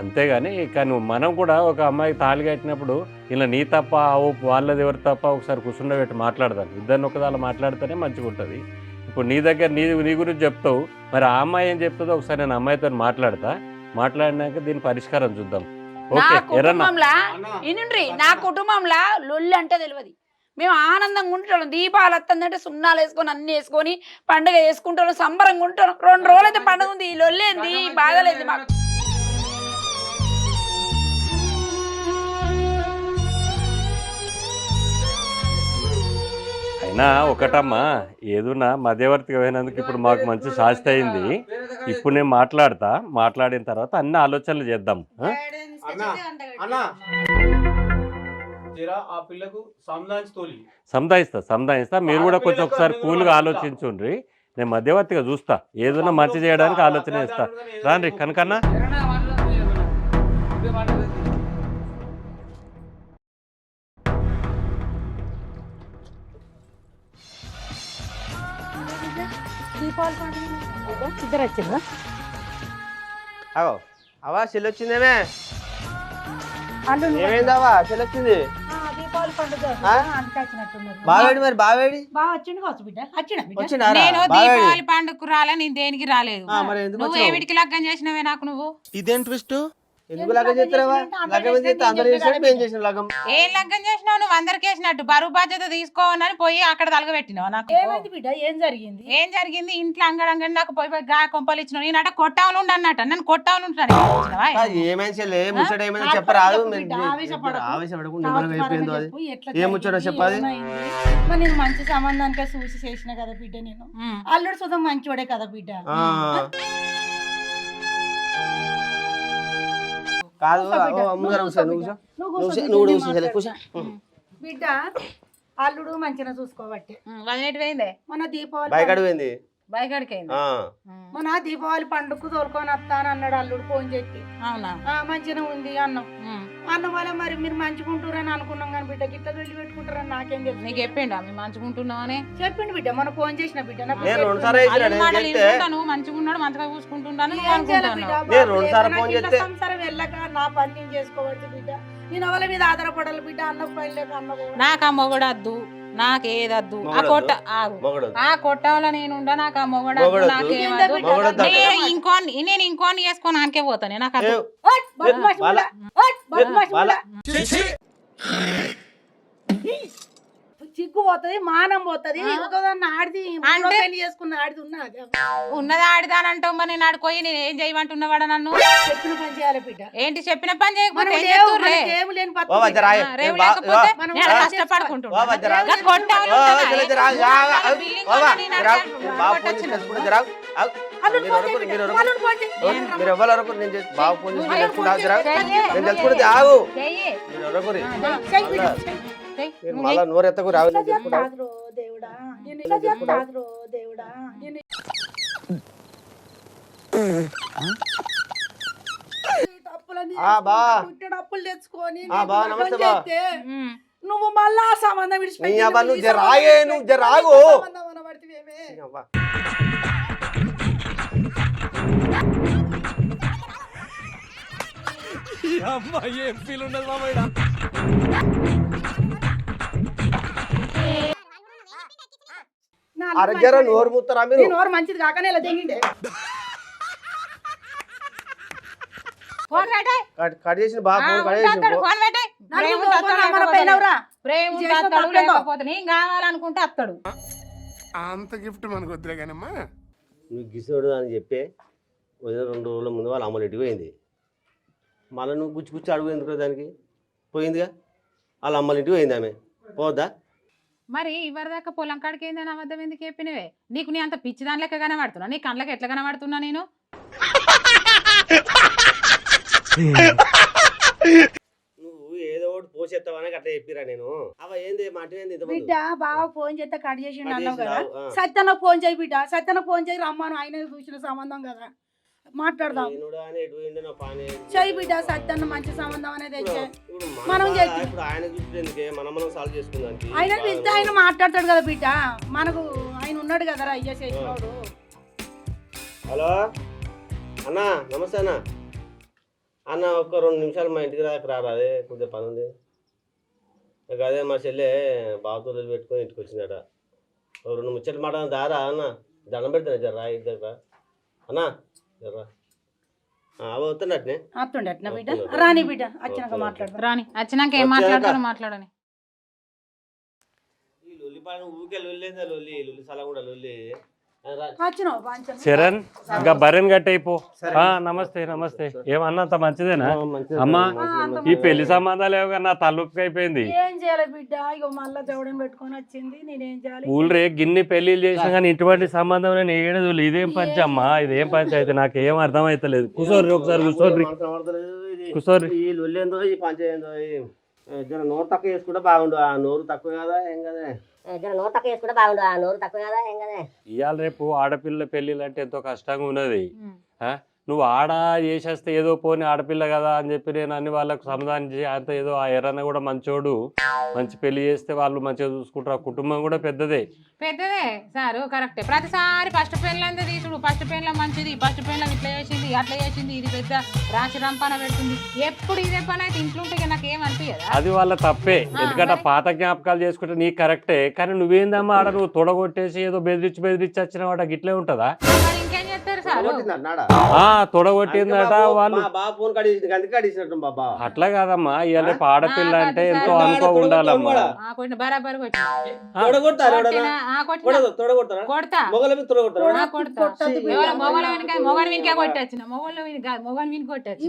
అంతేగాని కానీ మనం కూడా ఒక అమ్మాయికి తాళి కట్టినప్పుడు ఇలా నీ తప్ప వాళ్ళది ఎవరు తప్ప ఒకసారి కూర్చుండబెట్టి మాట్లాడదాం. ఇద్దరిని ఒకదాని మాట్లాడితేనే మంచిగా ఉంటుంది. ఇప్పుడు నీ దగ్గర నీ గురించి చెప్తావు, మరి ఆ అమ్మాయి ఏం చెప్తుందో ఒకసారి నేను అమ్మాయితో మాట్లాడినాక దీని పరిష్కారం చూద్దాం. నా కుటుంబంలో లొల్లి అంటే తెలియదు. మేము ఆనందంగా ఉంటాం. దీపాలు వస్తుందంటే సున్నాలు వేసుకొని అన్ని వేసుకొని పండుగ చేసుకుంటాం, సంబరంగా ఉంటాం. 2 రోజులు అయితే పండుగ ఉంది. ఈ లొల్లేంది, బాధలేదు మాకు. అయినా ఒకటమ్మా, ఏదున్నా మధ్యవర్తిగా పోయినందుకు ఇప్పుడు మాకు మంచి శాస్తి అయింది. ఇప్పుడు నేను మాట్లాడిన తర్వాత అన్ని ఆలోచనలు చేద్దాం. సంధాయిస్తా. మీరు కూడా కొంచెం ఒకసారి కూల్గా ఆలోచించుండ్రి. నేను మధ్యవర్తిగా చూస్తా, ఏదైనా మంచి చేయడానికి ఆలోచన చేస్తా. రాండి కనకన్నా. ఇద్దరు వచ్చిందా? అవా చెల్లొచ్చిందేమే. ఏమైందవా చెల్లొచ్చింది? దీపావళి పండుగ బావేడి మరి బావేడి బాగా వచ్చిండు కావచ్చు బిడ్డ. వచ్చినారా? నేను దీపావళి పండుగకు రాలే, నేను దేనికి రాలేదు. మరి ఎందుకు నువ్వు ఏమిటికి లగ్గం చేసినవే నాకు? నువ్వు ఇదేం ట్విస్ట్? ఎందుకు లగ్గం చేస్తారా? లగ్గం చేస్తే అందరూ చేసినట్టు మేము చేసిన లగ్గం. ఏం లగ్గం చేసినావు నువ్వు? అందరికి వేసినట్టు బరువు బాధ్యత తీసుకోవాలని పోయి అక్కడ తలగబెట్టినావు. నాకు ఏమైంది బిడ్డ? ఏం జరిగింది? ఏం జరిగింది? ఇంట్లో అంగడంగడి నాకు పోయి గా కొంపలు ఇచ్చినావు. నేనట కొట్టావులు అన్నట్టు నన్ను కొట్టావులు ఉంటాను. ఏమైనా చెల్లె ముచ్చట ఏమైనా చెప్పరాదు. ఆవేశపడకుండా అయిపోయిందో అది ఏం ముచ్చట చెప్పాలి. మరి నేను మంచి సంబంధానికే చూసి చేసిన కదా బిడ్డ. నేను అల్లుడు సుధం మంచివాడే కదా బిడ్డ. కాదు బిడ్డ అల్లుడు మంచిగా చూసుకోబట్టి మన దీపావళి బయకాడు పోయింది. మన దీపావళి పండుగకు తోలుకొని వస్తాను అన్నాడు అల్లుడు ఫోన్ చేసి. అవునా? మంచిగా ఉంది అన్నం. అన్నం వల్ల మరి మీరు మంచిగుంటారని అనుకున్నాం కానీ బిడ్డ గిట్ల వెళ్ళి పెట్టుకుంటారని నాకేం తెలుసు. నీకు చెప్పిండు ఆమె మంచిగుంటున్నావని? చెప్పిండు బిడ్డ. మన ఫోన్ చేసిన బిడ్డ మంచిగున్నాడు, మంచిగా చూసుకుంటున్నాను. సంసారం వెళ్ళక నా పని నేను చేసుకోవచ్చు బిడ్డ. నేను ఎవరి మీద ఆధారపడాలి బిడ్డ. అన్న పని లేక అన్న నాకు ఆ మొగడద్దు, నాకేదద్దు. ఆ కొట్టవల నేను నాకు ఆ మొగడద్దు, నాకేమద్దు. నేను ఇంకోని వేసుకొని ఆనకే పోతాను. నాకు చిక్కు పోతుంది, మానం పోతుంది. ఆడిది చేసుకున్న ఆడిది ఉన్నది ఆడిదానంటావు. మరి నేను ఆడుకోయి నేను ఏం చేయమంటున్నవాడ? నన్ను చెప్పిన పని చేయాలి బిడ్డ. ఏంటి చెప్పిన పని చేయకపోతే మళ్ళా నోరెత్తకు రావు. దేవుడా అప్పులు తెచ్చుకొని నువ్వు మళ్ళా సంబంధం నోరు ముత్తరా మీరు? నోరు మంచిది కాకనే ఇలా దిగిండే. కట్ చేసిన బాబు కావాలనుకుంటే అత్తడు. అంత గిఫ్ట్ మనకు వద్దులే కానమ్మా. నువ్వు గిసోడు అని చెప్పి 2 రోజుల ముందు వాళ్ళ అమ్మలు ఇంటికి పోయింది. మళ్ళీ నువ్వు గుచ్చి అడుగు ఎందుకు దానికి పోయిందిగా. వాళ్ళ అమ్మలు ఇంటికి పోయింది ఆమె. పోద్దా? మరి ఇవరిదాకా పొలం కాడికి ఏందని అబద్ధం ఎందుకు చెప్పినవే? నీకు నీ అంత పిచ్చి దాని లెక్క కనబడుతున్నా? నీ కళ్ళకి ఎట్లా కనబడుతున్నా నేను? నువ్వు ఏదో ఒకటి పోసేస్తావని అట్లా చెప్పిరా నేను. అవ ఏంది మాట బిడ్డ? బాగా ఫోన్ చేస్తే కట్ చేసిండు అన్నావు కదా. సత్యనకు ఫోన్ చేయి బిడ్డ. సత్యనకు ఫోన్ చేయి రమ్మను. ఆయన చూసిన సంబంధం కదా, మాట్లాడదాం. చెయ్యి బిడ్డ. సత్యన్న మంచి సంబంధం అనేది మనం ఆయన పిలిస్తే ఆయన మాట్లాడతాడు కదా బిడ్డ. మనకు ఆయన ఉన్నాడు కదరా అయ్యా చేసినోడు. హలో అన్నా, నమస్తే అన్న. అన్న ఒక్క 2 నిమిషాలు మా ఇంటికి రారా. అదే కొద్దిగా పని ఉంది. అదే మా చెల్లె బాబుతో పెట్టుకొని ఇంటికి వచ్చిందట. 2 ముచ్చట్లు మాట దారా అన్న. దండం పెడతాను జర్రా ఇద్దరు అన్నా. జర్రా అవుతున్నట్నే అత్తుండట్నా బిడ్డ? రాని బిడ్డ వచ్చినాక మాట్లాడదాం. రాని వచ్చినాక ఏం మాట్లాడతారో మాట్లాడని. ఈ లొల్లిపాయను ఊరికే లొల్లేదా? లొల్లి సలా కూడా లొల్లి. చరణ్ ఇంకా బర్రెన్ గట్టయిపో. నమస్తే నమస్తే. ఏమన్నా అంత మంచిదేనా అమ్మా? ఈ పెళ్లి సంబంధాలు ఏమో నా తలొప్పి అయిపోయింది. ఏం చేయాలి బిడ్డ? ఇగో మళ్ళా దేవుడని పెట్టుకొని వచ్చింది. నేనేం చేయాలి? ఊళ్ళే గిన్ని పెళ్లిళ్ళు చేసినా కానీ ఇటువంటి సంబంధం నేను ఏడదు. ఇదేం పంచి అమ్మా? ఇదేం పంచాయతీ? నాకేం అర్థం అవుతలేదు. కూర్చోర్రి ఒకసారి కూర్చోర్రి. ఈ లొల్లి ఏందో ఈ పంచాయతీ జర నోరు తక్కువ చేసుకుంటే బాగుండు. ఆ నోరు తక్కువ కదా ఏం కదా. ఇవాళ రేపు ఆడపిల్ల పెళ్ళిళ్ళు అంటే ఎంతో కష్టంగా ఉన్నది. నువ్వు ఆడ చేసేస్తే ఏదో పోని ఆడపిల్ల కదా అని చెప్పి నేను అన్ని వాళ్ళకు సమాధానం అంత ఏదో ఆ ఎర్రన్న కూడా మంచోడు, మంచి పెళ్లి చేస్తే వాళ్ళు మంచిగా చూసుకుంటారు. ఆ కుటుంబం కూడా పెద్దదే సారు. కరెక్టే. ప్రతిసారి ఫస్ట్ పెళ్ళంతా తీసుడు. ఫస్ట్ పెళ్ళ మంచిది, ఫస్ట్ పెళ్ళ ఇట్లా చేసింది అట్లా చేసింది, ఇది పెద్ద రాశి రంపాన పెడుతుంది. ఎప్పుడు ఇదే పని అయితే ఇంట్లో ఉంటే నాకు ఏమనిపించదు. అది వాళ్ళ తప్పే. ఎందుకంటే పాత జ్ఞాపకాలు చేసుకుంటే నీకు కరెక్టే. కానీ నువ్వేందమ్మా ఆడ నువ్వు తొడగొట్టేసి ఏదో బెదిరించి వచ్చిన వాడు గిట్లే ఉంటుందా? ఇంకేం చేస్తారు సార్? కొట్టిందన్నాడా? తొడగొట్టిందట వాళ్ళు. మా బావ ఫోన్ కడిగింది అందుకే కడిగినట్టు బాబా. అట్లా కాదమ్మా, ఇవాళ రేపు ఆడపిల్ల అంటే ఎంతో అనుకో ఉండాలమ్మా. బరాబర్ కొడతా మొగల మీద తొడగొడతారా? మొగలు వినికే కొట్టొచ్చిన మొగలు విని కొట్టొచ్చు.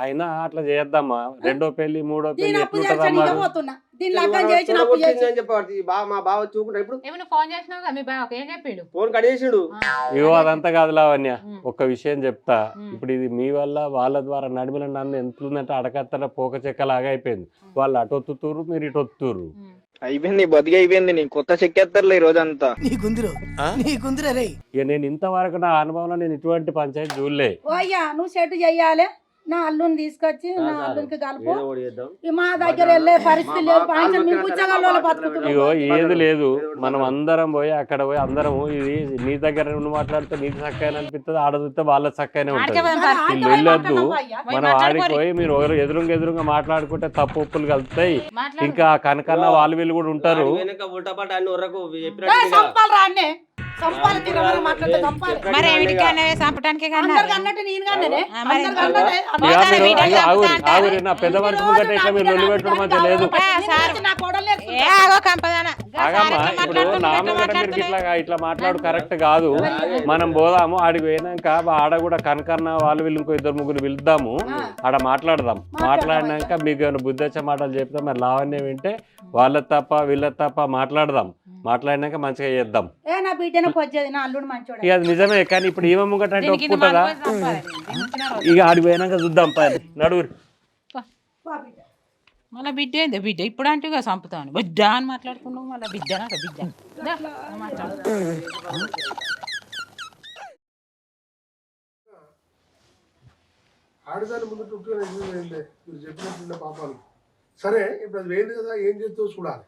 అయినా అట్లా చేయొద్దమ్మా. రెండో పెళ్లి మూడో పెళ్లి దీని అప్పు ఎట్లుంటదమ్మా? చేసి పోతున్నా దీని లగ్గం చేసిన అప్పు చేసి అని చెప్పి మా బావ చూకుంటా ఇప్పుడు ఏమైనా ఫోన్ చేసినావు కదా మీ బావకి ఏం చెప్పిండు? ఫోన్ కడిగేసిండు. ఇగో అదంతా కాదు లావణ్య, ఒక్క విషయం చెప్తా. ఇప్పుడు ఇది మీ వల్ల వాళ్ళ ద్వారా నడిమిన నన్ను ఎంతుందంటే అడకత్తన పోక చెక్కలాగా అయిపోయింది. వాళ్ళు అటొత్తుతురు, మీరు ఇటొత్తురు. అయిపోయింది బతికి అయిపోయింది. నీ కొత్త చెక్కేస్తారులే ఈ రోజంతా. ఇక నేను ఇంతవరకు నా అనుభవంలో నేను ఇటువంటి పంచాయతీ చూడలే. ఓ అయ్యా నువ్వు సెట్ చెయ్యాలి. నా అల్లుని తీసుకొచ్చి నా అల్లునికి కలుపు. మా దగ్గర వెళ్ళే పరిస్థితి లేదు. పాయింట్ మీ పుచ్చగాళ్ళ బతుకుతున్నాం. ఇగో ఏది లేదు, మనం అందరం పోయి అక్కడ పోయి అందరము ఇది నీ దగ్గర నువ్వు మాట్లాడితే నీకు చక్కగా అనిపిస్తుంది, ఆడ చూస్తే వాళ్ళ చక్కగానే ఉంటుంది. వీళ్ళు వెళ్ళొద్దు, మనం ఆడిపోయి మీరు ఎదురుగా మాట్లాడుకుంటే తప్పు ఒప్పులు కలుపుతాయి. ఇంకా కనకన్న వాళ్ళు వీళ్ళు కూడా ఉంటారు. నా పెద్ద మనిషి ముంగట ఇట్లా మీరు లొల్లి పెట్టడం మంచిగా లేదు. ఇప్పుడు నా ముంగట మీరు ఇట్లా మాట్లాడు కరెక్ట్ కాదు. మనం పోదాము, ఆడికి పోయినాక ఆడ కూడా కనకన్న వాళ్ళు వీళ్ళు ఇంకో ఇద్దరు ముగ్గురు పిలుద్దాము, ఆడ మాట్లాడదాం. మాట్లాడినాక మీకు ఏమైనా బుద్ధి వచ్చే మాటలు చెప్తాం. మరి లావణ్య వింటే వాళ్ళ తప్ప వీళ్ళ తప్ప మాట్లాడదాం. మాట్లాడినాక మంచిగా చేద్దాం. ఇక అది నిజమే, కానీ ఇప్పుడు ఈమె ముంగట అంటే ఒప్పుకుంటుందా? ఇక ఆడికి పోయినాక చూద్దాం. నడువురు మళ్ళీ బిడ్డ ఏంది బిడ్డ ఇప్పుడు అంటే చంపుతాను బిడ్డ అని మాట్లాడుకున్నావు. మళ్ళీ బిడ్డ ఆడదాని ముందు మీరు చెప్పినట్టు పాపాలు సరే. ఇప్పుడు అది వేయండి కదా, ఏం చేస్తూ చూడాలి.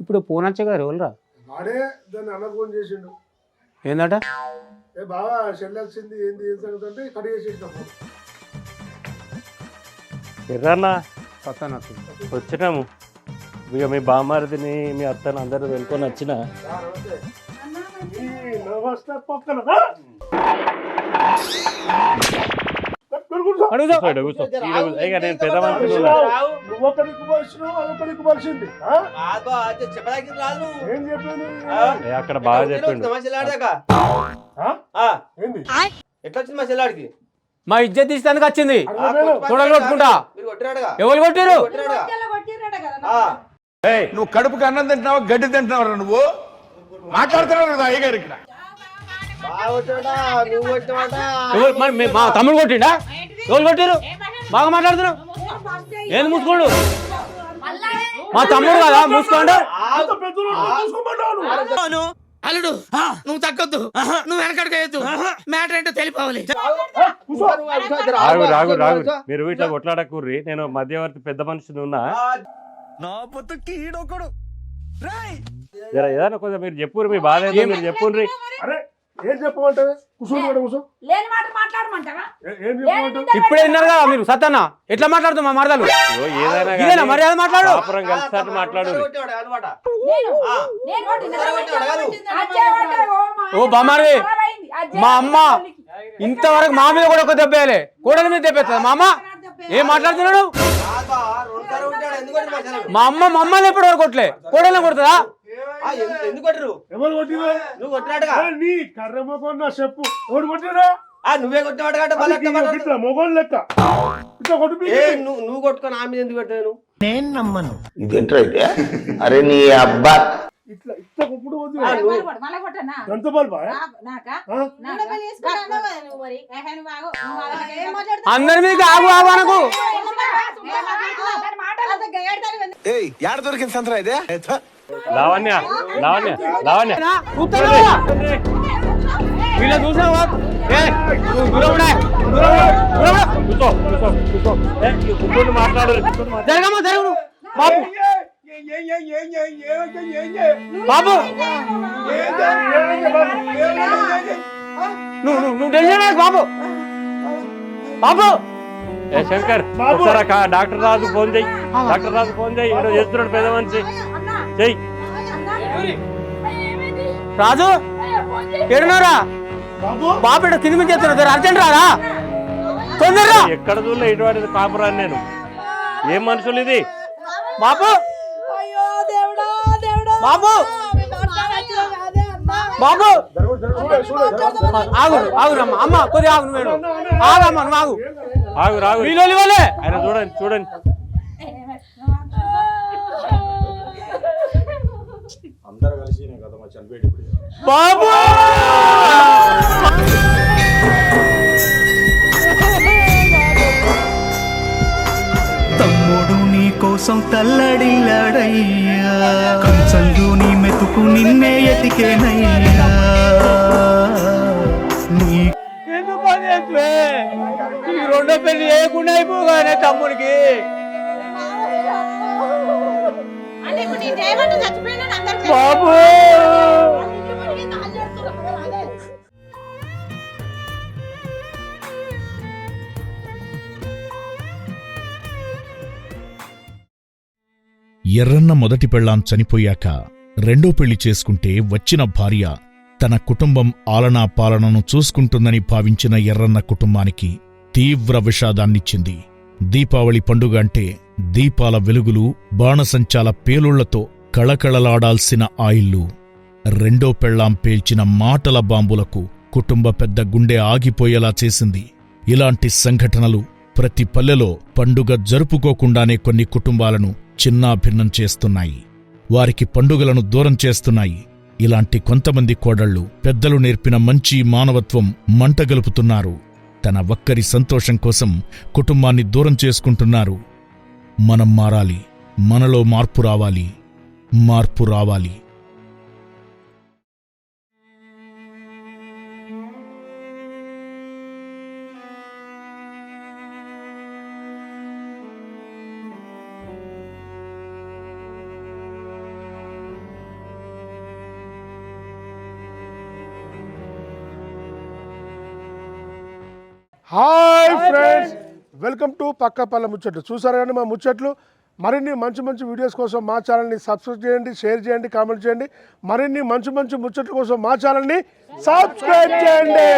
ఇప్పుడు ఫోన్ వచ్చే కదా ఎవరురా? వాడే దాన్ని అన్న ఫోన్ చేసిండు. ఏందట? ఏ బాగా చెల్లాల్సింది ఏంది ఏం సంగతి అంటే కట్ చేసేసిన ఫోన్. ఎర్రన్నా వచ్చినాము. ఇక మీ బామ్మారిదిని మీ అత్తని అందరూ వెళ్ళుకొని వచ్చిన. నమస్తే పక్కన నేను పెద్ద మనిషి అక్కడ బాగా చెప్పిండు. ఎట్లా వచ్చింది మా చెల్లాడికి? మా ఇజ్జత్ తీసేందుకు వచ్చింది. చూడగొట్టుకుంటా ఎవరు కొట్టారు? నువ్వు కడుపుకి అన్నం తింటున్నావా గడ్డి తింటున్నావు? నువ్వు మాట్లాడుతున్నావు కదా అయ్యగారు ఇక్కడ. మా తమ్ముడు కొట్టిండా? ఎవరు కొట్టారు? బాగా మాట్లాడుతున్నావు. ఏంది మూసుకోండు? మా తమ్ముడు కదా మూసుకోండు. అల్లుడు నువ్వు తగ్గొద్దు, నువ్వు వెనకడుకోవద్దు. మ్యాటర్ ఏంటో తెలిపోవాలి. రాగు మీరు ఇట్లా కొట్లాడకూర్రి. నేను మధ్యవర్తి పెద్ద మనిషిని ఉన్నా. ఏదైనా కొంచెం మీరు చెప్పుర్రి, మీ బాధ ఏదో మీరు చెప్పుర్రి. ఏం చెప్పమంటే కూర్చో. ఇప్పుడే విన్నారు కదా మీరు. సత్తన్న ఎట్లా మాట్లాడుతు మా మరదలు? ఏదైనా మర్యాద మాట్లాడు. కలిసి మాట్లాడు. ఓ బామ్మారి, మా అమ్మ ఇంతవరకు మా మీద కూడా ఒక దెబ్బేయాలి, కోడల మీద దెబ్బేస్తుంది మా అమ్మ. ఏం మాట్లాడుతున్నాడు? మా అమ్మని ఎప్పటి వరకు కొట్టలే, కోడల్ని కొడుతుందా? ఎవరు కొట్టినా నువ్వు కొట్టినాడుగా. నీ కర్రమ్మకొన్న చెప్పు ఎవరు కొట్టినా? నువ్వే కొట్టిన మొగోళ్ళు లెక్క నువ్వు కొట్టుకొని ఆమె ఎందుకు పెట్టాను? నేను నమ్మను. ఇదేంటైతే అరే నీ అబ్బా ఇట్లా ఇట్లా కొప్పుడు ఎంత బల్బా అందరి మీద ఆగు ఆగు. యాడ దొరికింది సంతరా ఇదే? లావణ్య వీళ్ళ చూసావా? మాట్లాడు బాబు బాబు నువ్వు టెన్షన్ బాబు. బాబు శంకర్ ఒకసారి డాక్టర్ రాజు ఫోన్ చెయ్యి. డాక్టర్ రాజు ఫోన్ చెయ్యి. ఏదో చేస్తున్నాడు పెద్ద మనిషి. చెయ్యి రాజు ఏడున్నారా బాబు ఇక్కడ కింది నుంచి చెప్తున్నారు అర్జెంట్ రారా తొందరగా. ఎక్కడ చూడలే ఇటువంటి కాపురాన్ని నేను. ఏం మనుషులు ఇది? బాబు బాబు బాబు ఆగు ఆగురమ్మా అమ్మ కొద్దిగా ఆగు నువ్వు ఆగమ్మా నువ్వు ఆగు ఆగు రాగు వీళ్ళు వాళ్ళే ఆయన చూడండి చూడండి. అందరూ కలిసి నేను కదా చనిపోయి బాబు తమ్ముడు నీ కోసం తల్లడిల్లాడయ్యా, కంచంలో నీ మెతుకు నిన్నే ఎతికేనయ్యా. నీ ఎందుకు పని చేస్తే రెండో పెళ్లి చేయకుండా అయిపోగానే తమ్ముడికి. బాబు ఎర్రన్న మొదటి పెళ్ళాం చనిపోయాక రెండో పెళ్లి చేసుకుంటే వచ్చిన భార్య తన కుటుంబం ఆలనా పాలనను చూసుకుంటుందని భావించిన ఎర్రన్న కుటుంబానికి తీవ్ర విషాదాన్నిచ్చింది. దీపావళి పండుగ అంటే దీపాల వెలుగులు, బాణసంచాల పేలుళ్లతో కళకళలాడాల్సిన ఆ ఇల్లు రెండో పెళ్ళాం పేల్చిన మాటల బాంబులకు కుటుంబ పెద్ద గుండె ఆగిపోయేలా చేసింది. ఇలాంటి సంఘటనలు ప్రతి పల్లెలో పండుగ జరుపుకోకుండానే కొన్ని కుటుంబాలను చిన్నాభిన్నం చేస్తున్నాయి. వారికి పండుగలను దూరం చేస్తున్నాయి. ఇలాంటి కొంతమంది కోడళ్లు పెద్దలు నేర్పిన మంచి మానవత్వం మంటగలుపుతున్నారు. తన ఒక్కరి సంతోషం కోసం కుటుంబాన్ని దూరం చేసుకుంటున్నారు. మనం మారాలి. మనలో మార్పు రావాలి. మార్పు రావాలి. హాయ్ ఫ్రెండ్స్, వెల్కమ్ టు పక్కపల్ల ముచ్చట్లు. చూసారు కానీ మా ముచ్చట్లు. మరిన్ని మంచి మంచి వీడియోస్ కోసం మా ఛానల్ని సబ్స్క్రైబ్ చేయండి, షేర్ చేయండి, కామెంట్ చేయండి. మరిన్ని మంచి మంచి ముచ్చట్ల కోసం మా ఛానల్ని సబ్స్క్రైబ్ చేయండి.